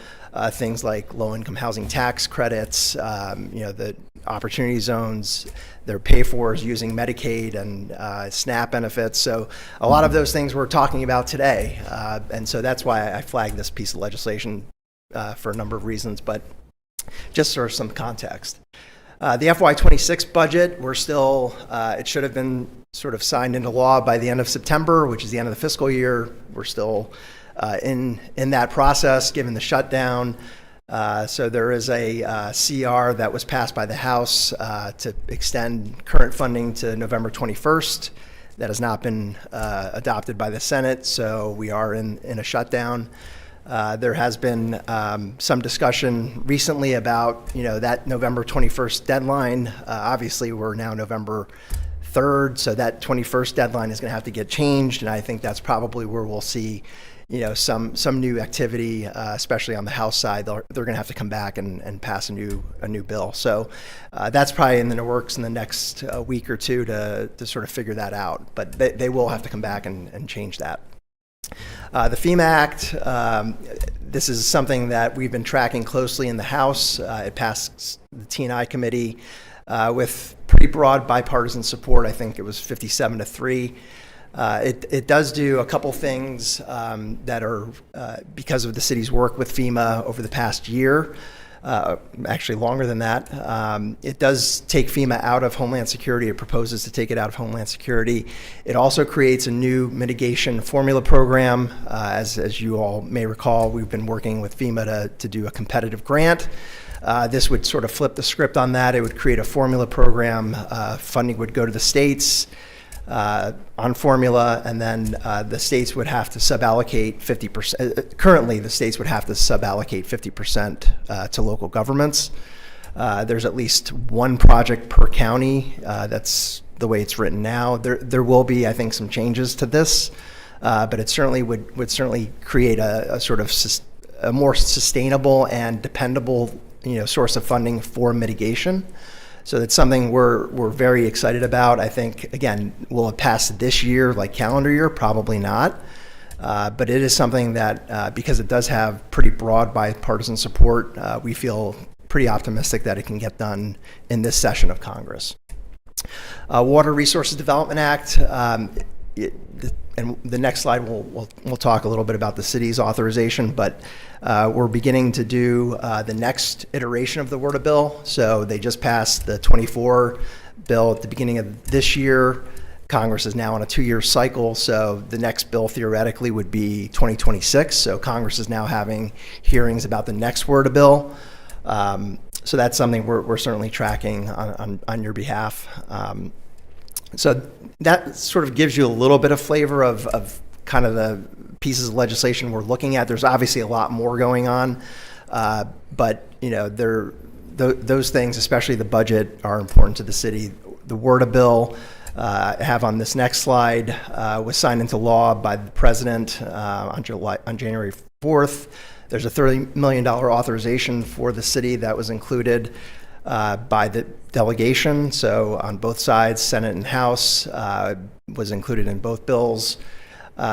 things like low-income housing tax credits, the opportunity zones, their pay-fors using Medicaid and SNAP benefits. So a lot of those things we're talking about today. And so that's why I flagged this piece of legislation for a number of reasons, but just for some context. The FY26 budget, we're still, it should have been sort of signed into law by the end of September, which is the end of the fiscal year. We're still in that process, given the shutdown. So there is a CR that was passed by the House to extend current funding to November 21st. That has not been adopted by the Senate, so we are in a shutdown. There has been some discussion recently about that November 21st deadline. Obviously, we're now November 3rd, so that 21st deadline is going to have to get changed, and I think that's probably where we'll see some new activity, especially on the House side. They're going to have to come back and pass a new bill. So that's probably in the works in the next week or two to sort of figure that out. But they will have to come back and change that. The FEMA Act, this is something that we've been tracking closely in the House. It passed the T&I committee with pretty broad bipartisan support. I think it was 57-3. It does do a couple things that are because of the city's work with FEMA over the past year, actually longer than that. It does take FEMA out of Homeland Security. It proposes to take it out of Homeland Security. It also creates a new mitigation formula program. As you all may recall, we've been working with FEMA to do a competitive grant. This would sort of flip the script on that. It would create a formula program. Funding would go to the states on formula, and then the states would have to suballocate 50%. Currently, the states would have to suballocate 50% to local governments. There's at least one project per county. That's the way it's written now. There will be, I think, some changes to this, but it certainly would certainly create a sort of a more sustainable and dependable source of funding for mitigation. So that's something we're very excited about. I think, again, will it pass this year, like calendar year? Probably not. But it is something that, because it does have pretty broad bipartisan support, we feel pretty optimistic that it can get done in this session of Congress. Water Resources Development Act, and the next slide we'll talk a little bit about the city's authorization, but we're beginning to do the next iteration of the WRDA bill. So they just passed the 24 bill at the beginning of this year. Congress is now on a 2-year cycle, so the next bill theoretically would be 2026. So Congress is now having hearings about the next WRDA bill. So that's something we're certainly tracking on your behalf. So that sort of gives you a little bit of flavor of kind of the pieces of legislation we're looking at. There's obviously a lot more going on, but those things, especially the budget, are important to the city. The WRDA bill I have on this next slide was signed into law by the president on January 24th. There's a $30 million authorization for the city that was included by the delegation. So on both sides, Senate and House, was included in both bills.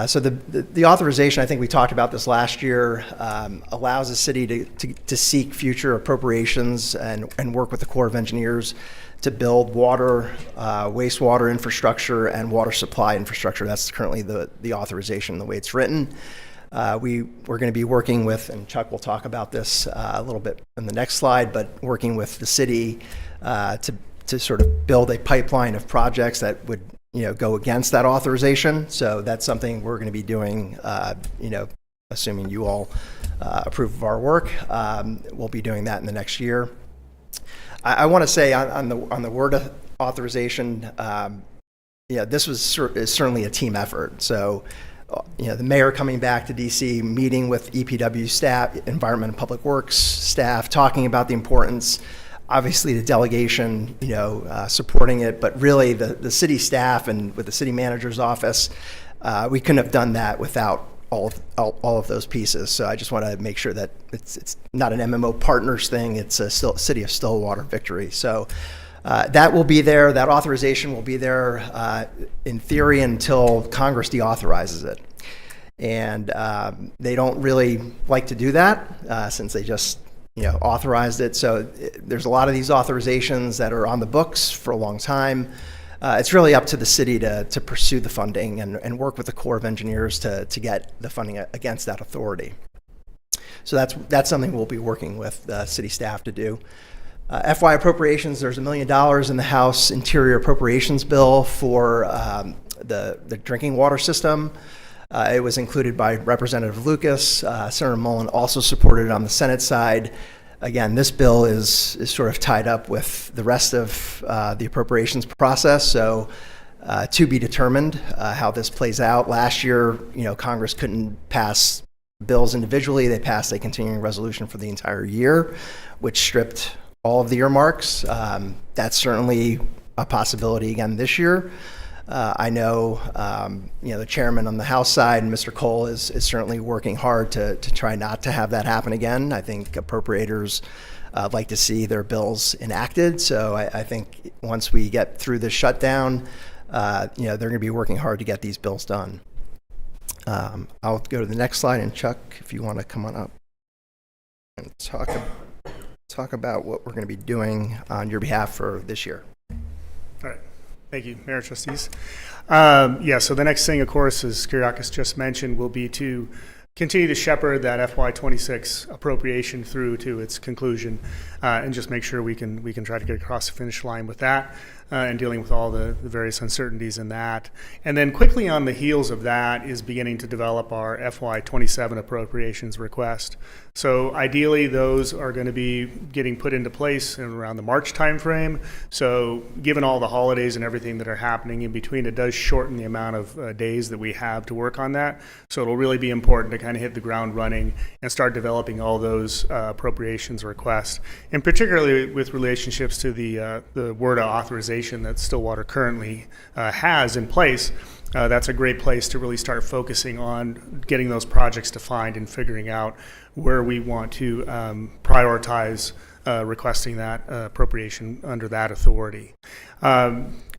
So the authorization, I think we talked about this last year, allows the city to seek future appropriations and work with the Corps of Engineers to build water, wastewater infrastructure, and water supply infrastructure. That's currently the authorization, the way it's written. We're going to be working with, and Chuck will talk about this a little bit in the next slide, but working with the city to sort of build a pipeline of projects that would go against that authorization. So that's something we're going to be doing, assuming you all approve of our work. We'll be doing that in the next year. I want to say on the word authorization, this is certainly a team effort. So, the mayor coming back to DC, meeting with EPW staff, Environment and Public Works staff, talking about the importance. Obviously, the delegation, supporting it, but really the city staff and with the city manager's office, we couldn't have done that without all of those pieces. So I just want to make sure that it's not an MMO partners thing. It's a City of Stillwater victory. So that will be there. That authorization will be there in theory until Congress deauthorizes it. And they don't really like to do that since they just authorized it. So there's a lot of these authorizations that are on the books for a long time. It's really up to the city to pursue the funding and work with the Corps of Engineers to get the funding against that authority. So that's something we'll be working with city staff to do. FY appropriations, there's $1 million in the House Interior Appropriations Bill for the drinking water system. It was included by Representative Lucas. Senator Mullen also supported it on the Senate side. Again, this bill is sort of tied up with the rest of the appropriations process, so to be determined how this plays out. Last year, Congress couldn't pass bills individually. They passed a continuing resolution for the entire year, which stripped all of the earmarks. That's certainly a possibility again this year. I know, the chairman on the House side, Mr. Cole, is certainly working hard to try not to have that happen again. I think appropriators like to see their bills enacted. So I think once we get through this shutdown, they're going to be working hard to get these bills done. I'll go to the next slide, and Chuck, if you want to come on up and talk about what we're going to be doing on your behalf for this year. All right. Thank you, Mayor, trustees. So the next thing, of course, as Kyriakis just mentioned, will be to continue to shepherd that FY26 appropriation through to its conclusion, and just make sure we can try to get across the finish line with that, and dealing with all the various uncertainties in that. And then quickly on the heels of that is beginning to develop our FY27 appropriations request. So ideally, those are going to be getting put into place in around the March timeframe. So given all the holidays and everything that are happening in between, it does shorten the amount of days that we have to work on that. So it'll really be important to kind of hit the ground running and start developing all those appropriations requests, and particularly with relationships to the WRDA authorization that Stillwater currently has in place. That's a great place to really start focusing on getting those projects defined and figuring out where we want to prioritize requesting that appropriation under that authority.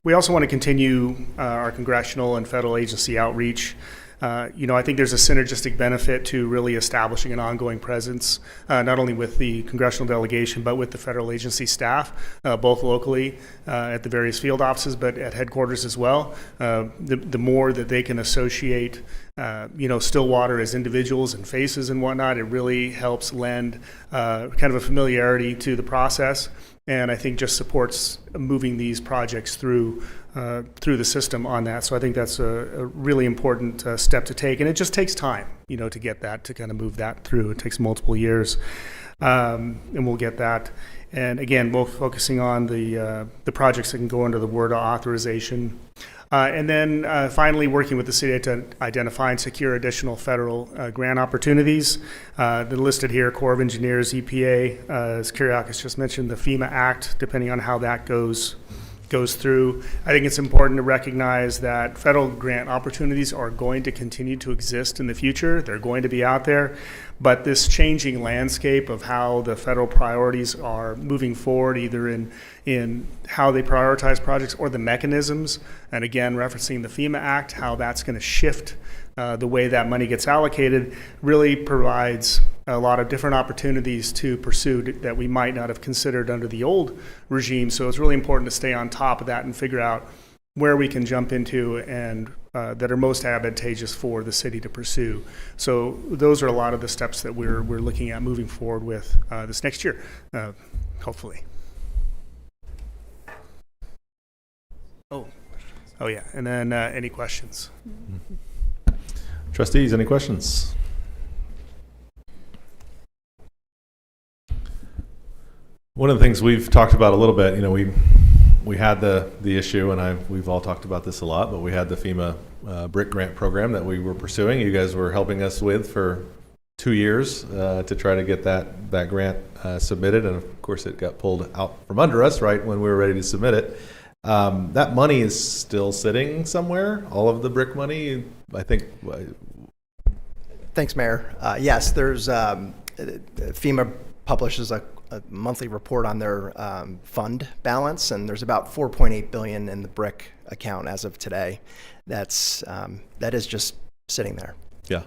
We also want to continue our congressional and federal agency outreach. I think there's a synergistic benefit to really establishing an ongoing presence, not only with the congressional delegation, but with the federal agency staff, both locally at the various field offices, but at headquarters as well. The more that they can associate, Stillwater as individuals and faces and whatnot, it really helps lend kind of a familiarity to the process. And I think just supports moving these projects through the system on that. So I think that's a really important step to take, and it just takes time, to get that, to kind of move that through. It takes multiple years, and we'll get that. And again, both focusing on the projects that can go under the WRDA authorization. And then finally, working with the city to identify and secure additional federal grant opportunities. They're listed here: Corps of Engineers, EPA, as Kyriakis just mentioned, the FEMA Act, depending on how that goes goes through. I think it's important to recognize that federal grant opportunities are going to continue to exist in the future. They're going to be out there. But this changing landscape of how the federal priorities are moving forward, either in how they prioritize projects or the mechanisms, and again, referencing the FEMA Act, how that's going to shift the way that money gets allocated, really provides a lot of different opportunities to pursue that we might not have considered under the old regime. So it's really important to stay on top of that and figure out where we can jump into and that are most advantageous for the city to pursue. So those are a lot of the steps that we're looking at moving forward with this next year, hopefully. Oh yeah, and then any questions? Trustees, any questions? One of the things we've talked about a little bit, we had the issue, and we've all talked about this a lot, but we had the FEMA BRIC grant program that we were pursuing. You guys were helping us with for 2 years to try to get that grant submitted, and of course it got pulled out from under us right when we were ready to submit it. That money is still sitting somewhere, all of the BRIC money, I think. Thanks, Mayor. Yes, there's FEMA publishes a monthly report on their fund balance, and there's about $4.8 billion in the BRIC account as of today. That is just sitting there. Yeah.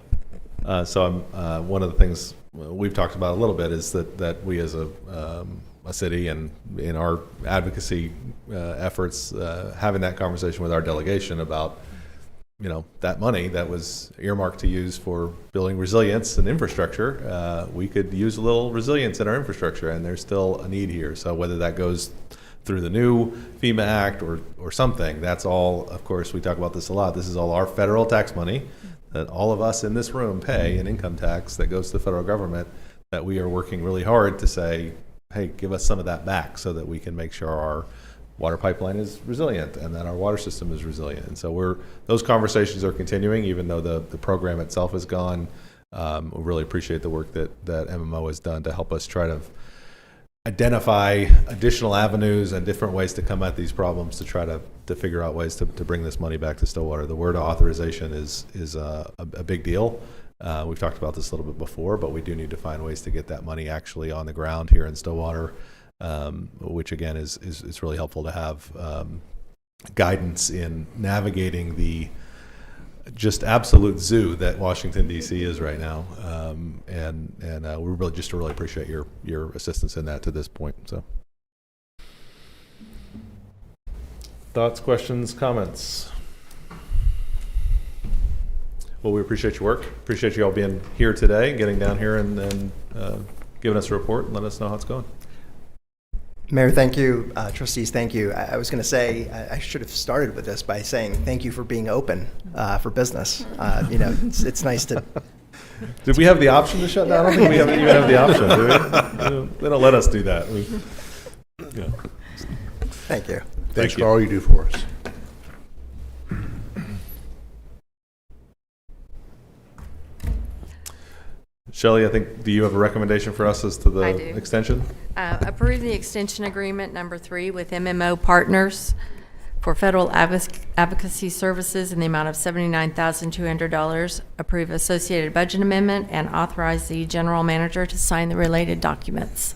So one of the things we've talked about a little bit is that we as a city and in our advocacy efforts, having that conversation with our delegation about that money that was earmarked to use for building resilience and infrastructure, we could use a little resilience in our infrastructure, and there's still a need here. So whether that goes through the new FEMA Act or something, that's all, of course, we talk about this a lot. This is all our federal tax money that all of us in this room pay in income tax that goes to the federal government, that we are working really hard to say, hey, give us some of that back so that we can make sure our water pipeline is resilient and that our water system is resilient. And so those conversations are continuing, even though the program itself is gone. We really appreciate the work that MMO has done to help us try to identify additional avenues and different ways to come at these problems to try to figure out ways to bring this money back to Stillwater. The word authorization is a big deal. We've talked about this a little bit before, but we do need to find ways to get that money actually on the ground here in Stillwater, which again is really helpful to have guidance in navigating the just absolute zoo that Washington D.C. is right now, and we really appreciate your assistance in that to this point. So, thoughts, questions, comments? Well, we appreciate your work. Appreciate you all being here today, getting down here and giving us a report and letting us know how it's going. Mayor, thank you. Trustees, thank you. I was going to say, I should have started with this by saying thank you for being open for business. It's nice to... Did we have the option to shut down? I don't think we even have the option, do we? They don't let us do that. Thank you. Thanks for all you do for us. Shelley, do you have a recommendation for us as to the extension? Approve the extension agreement number 3 with MMO Partners for federal advocacy services in the amount of $79,200. Approve associated budget amendment and authorize the general manager to sign the related documents.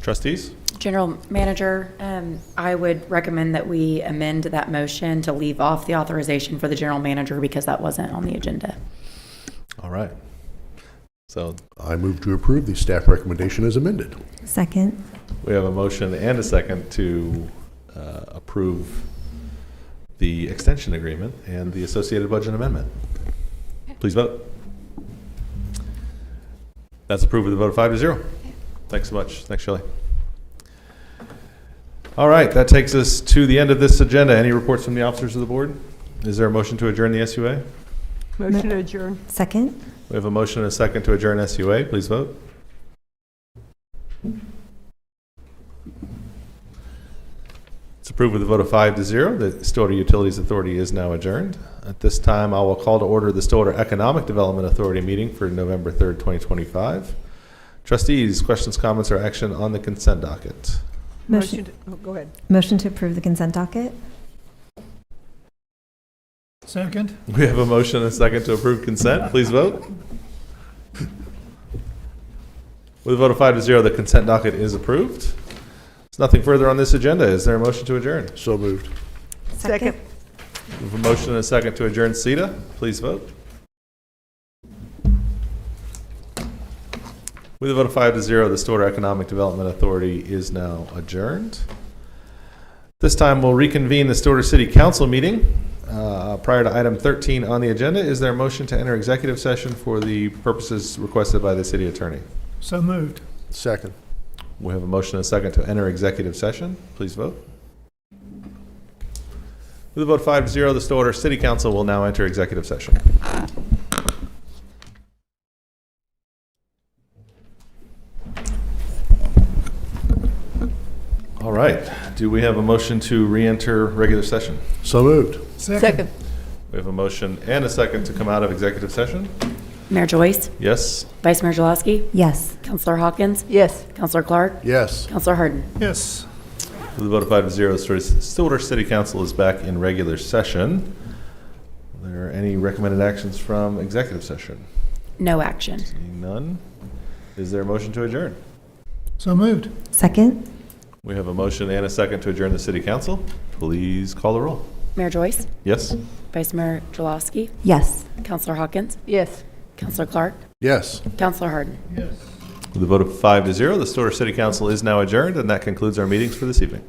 Trustees? General Manager, I would recommend that we amend that motion to leave off the authorization for the general manager because that wasn't on the agenda. All right. So I move to approve the staff recommendation as amended. Second. We have a motion and a second to approve the extension agreement and the associated budget amendment. Please vote. That's approved with a vote of 5-0. Thanks so much. Thanks, Shelley. All right, that takes us to the end of this agenda. Any reports from the officers of the board? Is there a motion to adjourn the SUA? Motion to adjourn. Second. We have a motion and a second to adjourn SUA. Please vote. It's approved with a vote of 5-0. The Stillwater Utilities Authority is now adjourned. At this time, I will call to order the Stillwater Economic Development Authority meeting for November 3rd, 2025. Trustees, questions, comments, or action on the consent docket? Motion. Go ahead. Motion to approve the consent docket? Second? We have a motion and a second to approve consent. Please vote. With a vote of 5-0, the consent docket is approved. There's nothing further on this agenda. Is there a motion to adjourn? So moved. Second. We have a motion and a second to adjourn SEDA. Please vote. With a vote of 5-0, the Stillwater Economic Development Authority is now adjourned. This time we'll reconvene the Stillwater City Council meeting. Prior to item 13 on the agenda, is there a motion to enter executive session for the purposes requested by the city attorney? So moved. Second. We have a motion and a second to enter executive session. Please vote. With a vote of 5-0, the Stillwater City Council will now enter executive session. All right. Do we have a motion to re-enter regular session? So moved. Second. We have a motion and a second to come out of executive session. Mayor Joyce, Yes? Vice Mayor Jaloski, Yes. Counselor Hawkins, Yes. Counselor Clark, Yes. Counselor Harden. Yes. With a vote of 5-0, the Stillwater City Council is back in regular session. Are there any recommended actions from executive session? No action. Seeing none. Is there a motion to adjourn? So moved. Second? We have a motion and a second to adjourn the City Council. Please call the roll. Mayor Joyce, Yes? Vice Mayor Jaloski, Yes. Counselor Hawkins, Yes. Counselor Clark, Yes. Counselor Harden. Yes. With a vote of 5-0, the Stillwater City Council is now adjourned, and that concludes our meetings for this evening.